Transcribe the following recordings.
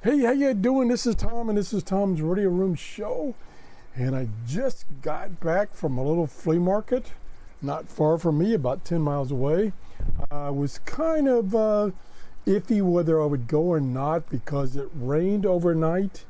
Hey, how you doing? This is Tom, and this is Tom's Radio Room Show. And I just got back from a little flea market, not far from me, about 10 miles away. I was kind of iffy whether I would go or not because it rained overnight,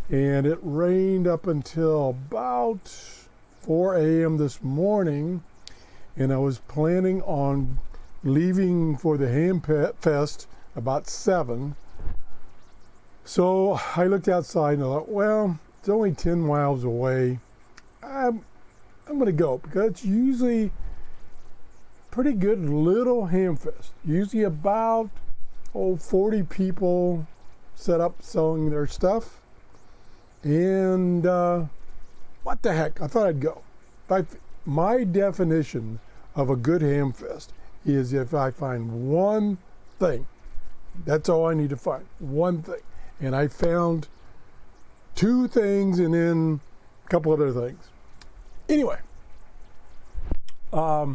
and it rained up until about 4 a.m. this morning, and I was planning on leaving for the Ham Fest about 7. So I looked outside and I thought, well, it's only 10 miles away. I'm going to go because it's usually pretty good little ham fest. Usually about 40 people set up selling their stuff. And what the heck, I thought I'd go. My definition of a good ham fest is if I find one thing. That's all I need to find, one thing. And I found 2 things and then a couple other things. Anyway, I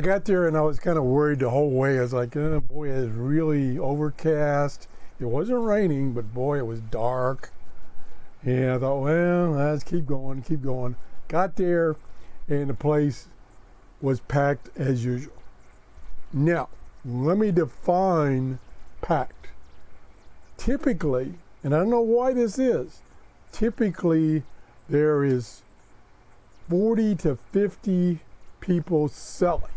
got there and I was kind of worried the whole way. I was like, oh boy, it's really overcast. It wasn't raining, but boy, it was dark. And I thought, well, let's keep going, keep going. Got there and the place was packed as usual. Now, let me define packed. Typically, and I don't know why this is, typically there is 40 to 50 people selling,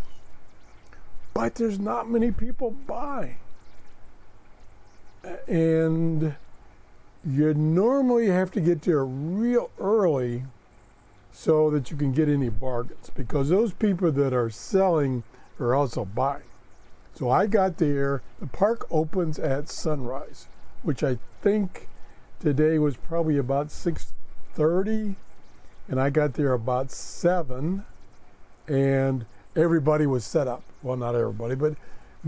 but there's not many people buying. And you normally have to get there real early so that you can get any bargains, because those people that are selling are also buying. So I got there, the park opens at sunrise, which I think today was probably about 6:30, and I got there about 7, and everybody was set up. Well, not everybody, but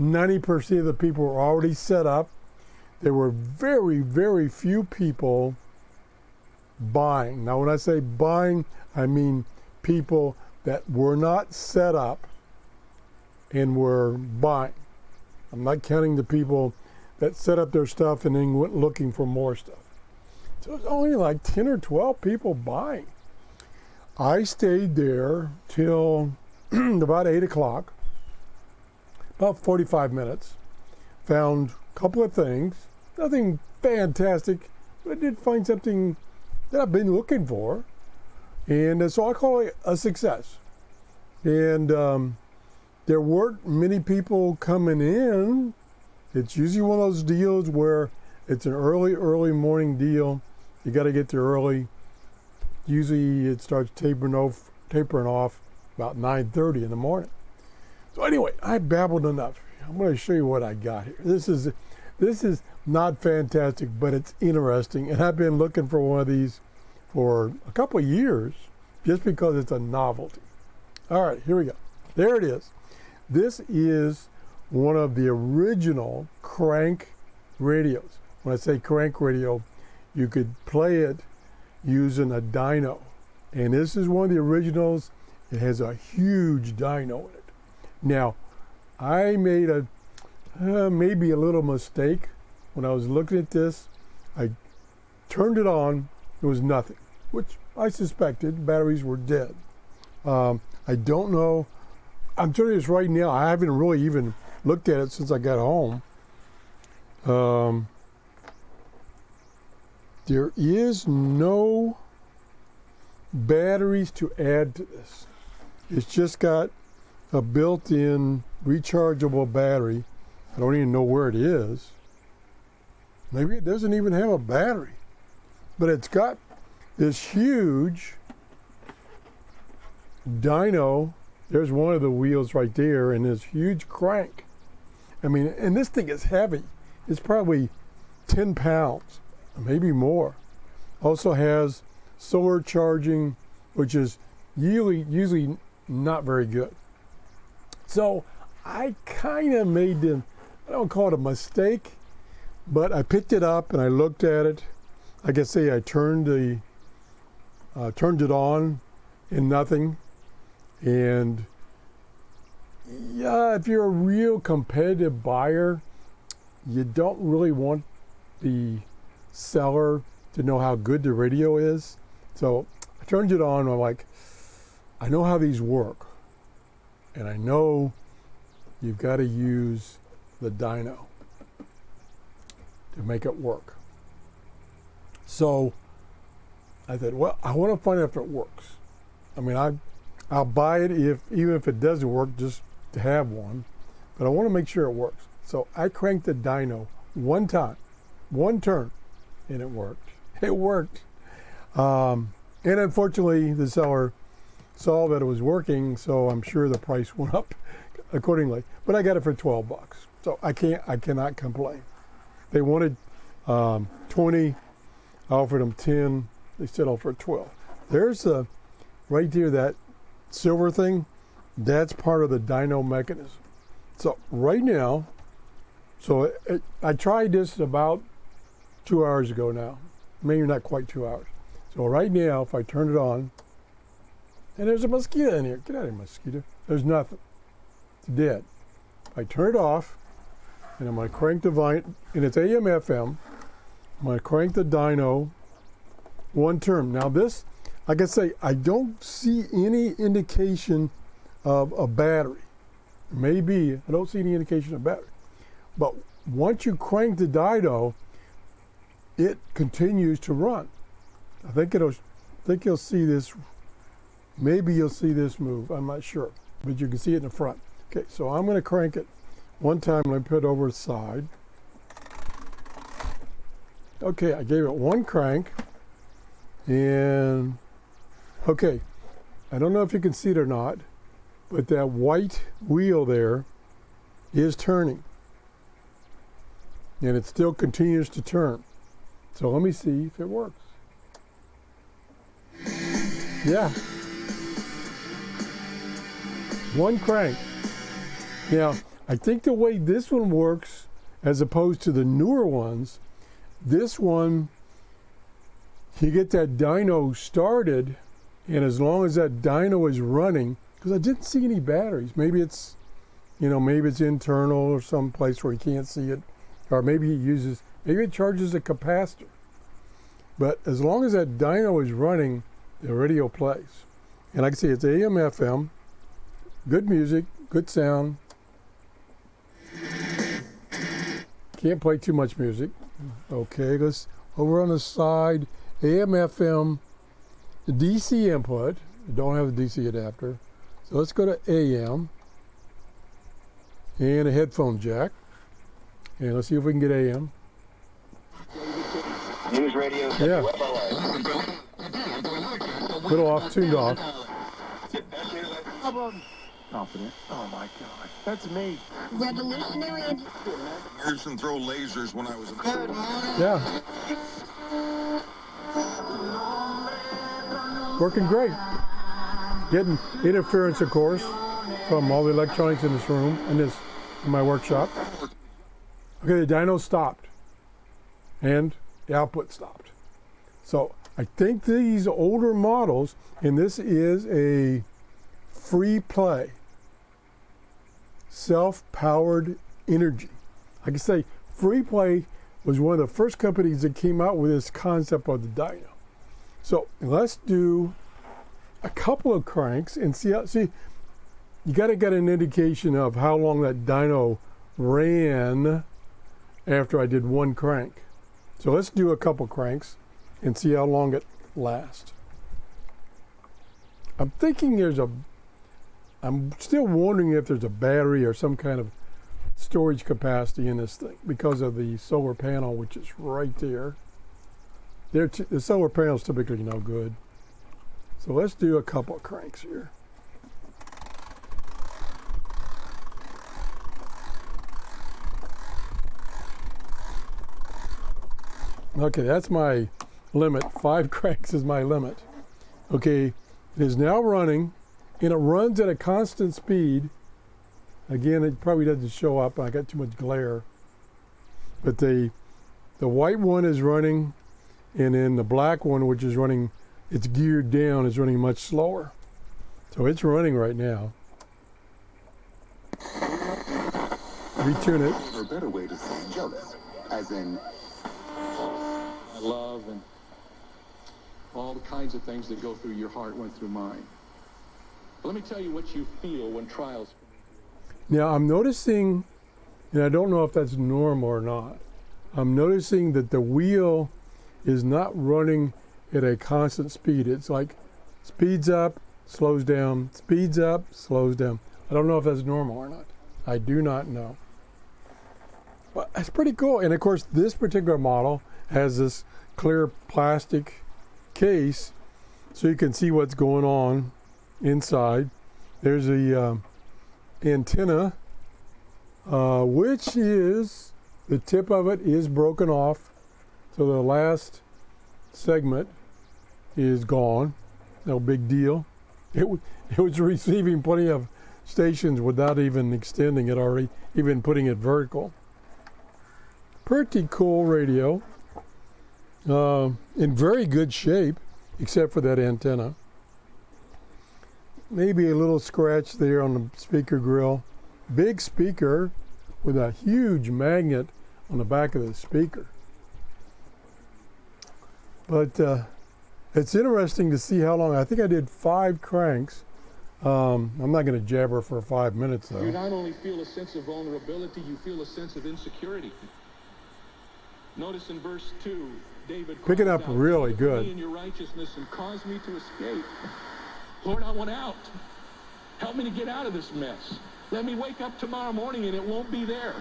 90% of the people were already set up. There were very, very few people buying. Now, when I say buying, I mean people that were not set up and were buying. I'm not counting the people that set up their stuff and then went looking for more stuff. So it was only like 10 or 12 people buying. I stayed there till about 8 o'clock, about 45 minutes. Found a couple of things, nothing fantastic, but I did find something that I've been looking for. And so I call it a success. And there weren't many people coming in. It's usually one of those deals where it's an early morning deal. You got to get there early. Usually it starts tapering off about 9:30 in the morning. So anyway, I babbled enough. I'm going to show you what I got here. This is not fantastic, but it's interesting. And I've been looking for one of these for a couple of years just because it's a novelty. All right, here we go. There it is. This is one of the original crank radios. When I say crank radio, you could play it using a dyno. And this is one of the originals. It has a huge dyno in it. Now, I made maybe a little mistake when I was looking at this. I turned it on, it was nothing, which I suspected batteries were dead. I don't know. I'm telling you this right now, I haven't really even looked at it since I got home. There is no batteries to add to this. It's just got a built-in rechargeable battery. I don't even know where it is. Maybe it doesn't even have a battery. But it's got this huge dyno. There's one of the wheels right there, and this huge crank. I mean, and this thing is heavy. It's probably 10 pounds, maybe more. Also has solar charging, which is usually not very good. So I kind of made I don't call it a mistake, but I picked it up and I looked at it. Like I say, I turned it on and nothing. And yeah, if you're a real competitive buyer, you don't really want the seller to know how good the radio is. So I turned it on, and I'm like, I know how these work. And I know you've got to use the dyno to make it work. So I said, well, I want to find out if it works. I mean, I'll buy it even if it doesn't work, just to have one. But I want to make sure it works. So I cranked the dyno one time, one turn, and it worked. It worked. And unfortunately, the seller saw that it was working, so I'm sure the price went up accordingly. But I got it for $12, so I cannot complain. They wanted 20, I offered them 10. They settled for 12. There's right there, that silver thing. That's part of the dyno mechanism. So right now, I tried this about 2 hours ago now. Maybe not quite 2 hours. So right now, if I turn it on, and there's a mosquito in here. Get out of here, mosquito. There's nothing. It's dead. I turn it off, and I'm going to crank the and it's AM FM. I'm going to crank the dyno one turn. Now this, like I say, I don't see any indication of a battery. Maybe I don't see any indication of battery. But once you crank the dyno, it continues to run. I think you'll see this. Maybe you'll see this move. I'm not sure, but you can see it in the front. Okay, so I'm going to crank it one time. Let me put it over the side. Okay, I gave it one crank, and okay, I don't know if you can see it or not, but that white wheel there is turning, and it still continues to turn. So let me see if it works. Yeah. One crank. Now, I think the way this one works, as opposed to the newer ones, this one, you get that dyno started, and as long as that dyno is running, because I didn't see any batteries. Maybe it's, maybe it's internal or some place where you can't see it, or maybe it charges a capacitor. But as long as that dyno is running, the radio plays. And like I say, it's AM, FM, good music, good sound. Can't play too much music. Okay, let's over on the side, AM, FM, the DC input. You don't have a DC adapter. So let's go to AM and a headphone jack. And let's see if we can get AM. News radio. Yeah. Little off, tuned off. Confident. Oh my God, that's me. Revolutionary. I used to throw lasers when I was a kid. Yeah. Working great. Getting interference, of course, from all the electronics in this room, in my workshop. Okay, the dyno stopped, and the output stopped. So I think these older models, and this is a free play, self-powered energy. Like I say, Free Play was one of the first companies that came out with this concept of the dyno. So let's do a couple of cranks and see you got to get an indication of how long that dyno ran after I did one crank. So let's do a couple cranks and see how long it lasts. I'm thinking I'm still wondering if there's a battery or some kind of storage capacity in this thing because of the solar panel, which is right there. The solar panel is typically no good. So let's do a couple of cranks here. Okay, that's my limit. 5 cranks is my limit. Okay, it is now running, and it runs at a constant speed. Again, it probably doesn't show up. I got too much glare. But the white one is running, and then the black one, which is running, it's geared down, is running much slower. So it's running right now. Retune it. Or a better way to say jealous, as in I love, and all the kinds of things that go through your heart went through mine. But let me tell you what you feel when trials. Now I'm noticing, and I don't know if that's normal or not, I'm noticing that the wheel is not running at a constant speed. It's like speeds up, slows down, speeds up, slows down. I don't know if that's normal or not. I do not know. But it's pretty cool. And of course, this particular model has this clear plastic case so you can see what's going on inside. There's a antenna, which is, the tip of it is broken off. So the last segment is gone. No big deal. It was receiving plenty of stations without even extending it already, even putting it vertical. Pretty cool radio. In very good shape, except for that antenna. Maybe a little scratch there on the speaker grill. Big speaker with a huge magnet on the back of the speaker. But it's interesting to see how long. I think I did 5 cranks. I'm not going to jabber for 5 minutes though. You not only feel a sense of vulnerability, you feel a sense of insecurity. Notice in verse 2, David Picking cries up out, really "Deliver good. me in your righteousness and cause me to escape. Lord, I want out. Help me to get out of this mess. Let me wake up tomorrow morning and it won't be there."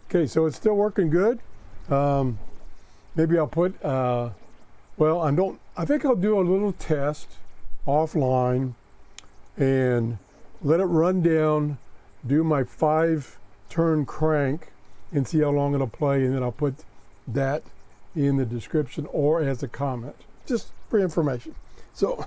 Okay, so it's still working good. Maybe I'll put, I think I'll do a little test offline and let it run down, do my 5-turn crank and see how long it'll play, and then I'll put that in the description or as a comment, just for information. So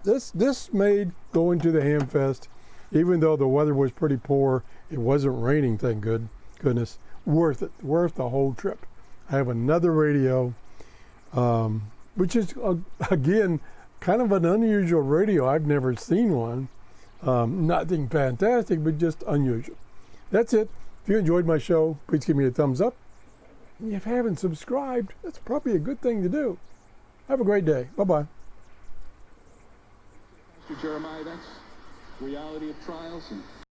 this made going to the Hamfest, even though the weather was pretty poor, it wasn't raining, thank goodness, worth it, worth the whole trip. I have another radio, which is, again, kind of an unusual radio. I've never seen one. Nothing fantastic, but just unusual. That's it. If you enjoyed my show, please give me a thumbs up. And if you haven't subscribed, that's probably a good thing to do. Have a great day. Bye-bye. Pastor Jeremiah, that's reality of trials, and